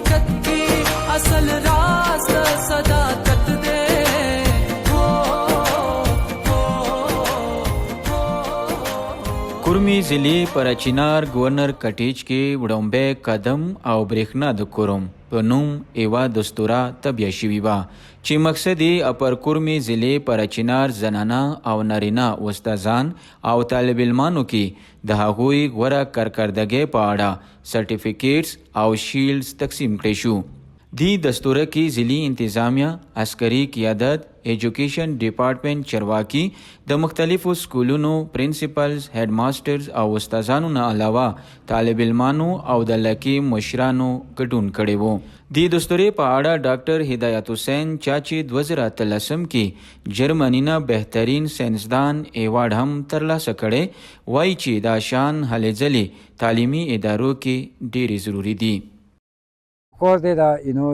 हकीकत की असल राज सदाकत दे कुर्मी ضلع پر چنار گورنر کټیج کې وړومبی قدم او برېښنا د کوروم په نوم یوه دستوره تبیه شوې وه چې مقصد یې اپر کورمي ضلع پر چنار زنانه او نارینه استادان او طالب علمانو کې د هغوی غوره کارکردګۍ په اړه سرټیفیکیټس او شیلډز تقسیم کړي شو. دی دستوره کې ضلعي انتظامیه، عسکري قیادت، ایجوکیشن ډپارټمنټ چرواکي، د مختلفو سکولونو پرنسپلز، هیډ ماسټرز او استادانو نه علاوه طالب علمانو او د لکي مشرانو ګډون کړی وو. دی دستورې په اړه ډاکټر هدایت حسین چا چې 2013 کې جرمني نه بهترین ساینسدان ایوارډ هم ترلاسه کړی، وایي چې دا شان هلې ځلې تعلیمي ادارو کې ډېرې ضروري دي. کور دی دا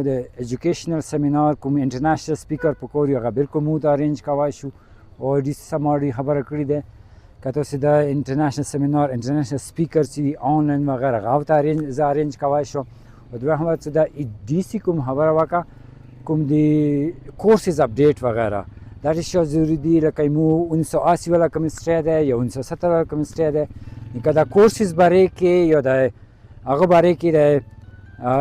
د ایجوکیشنل سیمینار کوم انټرنیشنل سپیکر په کور یو هغه بالکل مو د ارینج کوای شو او ډي سماړي خبره کړې ده که تاسو د انټرنیشنل سیمینار انټرنیشنل سپیکر چې آنلاین وغیره هغه ته ارینج کوای شو او دویم هم چې د ډي سي کوم خبره وکړه کوم دی کورسز اپډیټ وغیره دا ډېر ضروري دي لکه مو 1980 والا کیمستري ده یا 1970 والا کیمستري ده که دا کورسز باره کې یا د هغه باره کې د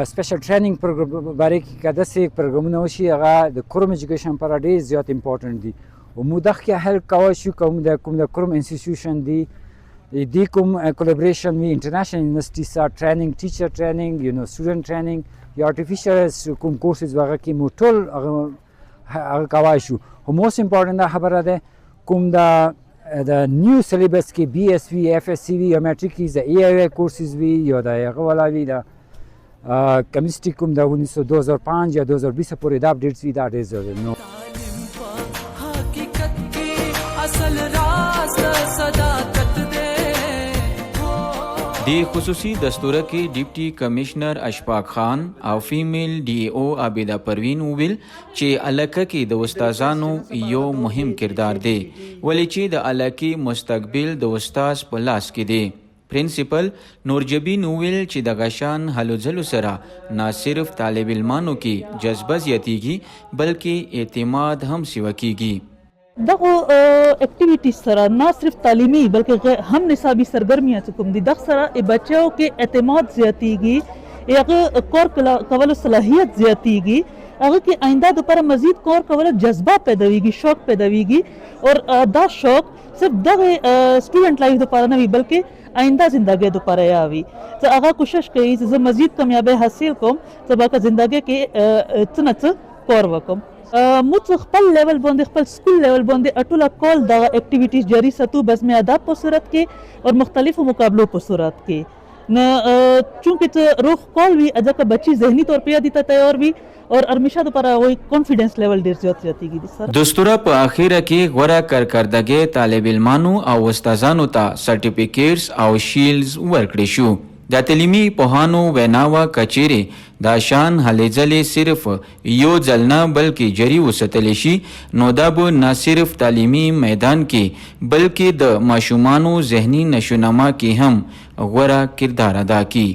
سپیشل ټریننګ پروګرام باره کې که داسې پروګرامونه وشي هغه د کروم ایجوکیشن لپاره ډېر زیات امپورټنټ دي او موږ دغه کې هیلپ کولی شو کوم د کروم انسټیټیوشن دي دی کوم کولیبریشن وي انټرنیشنل یونیورسټي سره ټریننګ ټیچر ټریننګ سټوډنټ ټریننګ یا آرټیفیشل کوم کورسز هغه کې موږ ټول هغه کولی شو خو موست امپورټنټ دا خبره ده کوم د نیو سلیبس کې بي اس وي اف اس سی وي یا میټریک کې د ای آی کورسز وي یا د هغه والا وي د کیمسټري کوم د 2005 یا 2020 پورې دا اپډیټس وي دا ډېر ضروري نو हकीकत की असल राज सदाकत दे. دی خصوصي دستوره کې ډیپټي کمشنر اشفاق خان او فیمیل ډي او عابده پروین وویل چې علاقه کې د استادانو یو مهم کردار دی ولې چې د علاقې مستقبل د استاد په لاس کې دی. پرنسپل نورجبین وویل چې د غشان هلو ځلو سره نه صرف طالب علمانو کې جذبه زیاتیږي بلکې اعتماد هم سیوه کیږي. دغه اکټیویټیز سره نه صرف تعلیمي بلکې هم نصابي سرګرمیاں کوم دي دغه سره بچو کې اعتماد زیاتیږي هغه کور کولو صلاحیت زیاتیږي هغه کې آینده لپاره مزید کار کولو جذبه پیداویږي شوق پیداویږي او دا شوق صرف دغه سټوډنټ لایف لپاره نه وي بلکې آئندہ زندگی دوپاره یاوي چې هغه کوشش کوي چې مزید کامیابی حاصل کوم چې باکه زندگی کې څه کار وکم. موږ خپل لیول باندې خپل سکول لیول باندې اټوله کول د اکټیویټیز جاری ساتو بس می ادب په صورت کې او مختلفو مقابلو په صورت کې نه چونکه روح کول وی اځکه بچي ذهني طور په دي ته تیار وي اور همیشه لپاره وای کانفیډنس لیول ډیر زیات زیاتیږي سر. دستوره په اخیره کې غوړه کارکردګۍ طالب علمانو او استادانو ته سرټیفیکیټس او شیلډز ورکړي شو. د تعلیمي پوهانو ویناوه کچېرې دا شان هلې ځلې صرف یو ځل نه بلکې جری وساتلی شي نو دا به نه صرف تعلیمي میدان کې بلکې د ماشومانو ذهني نشونما کې هم غوره کردار ادا کړي.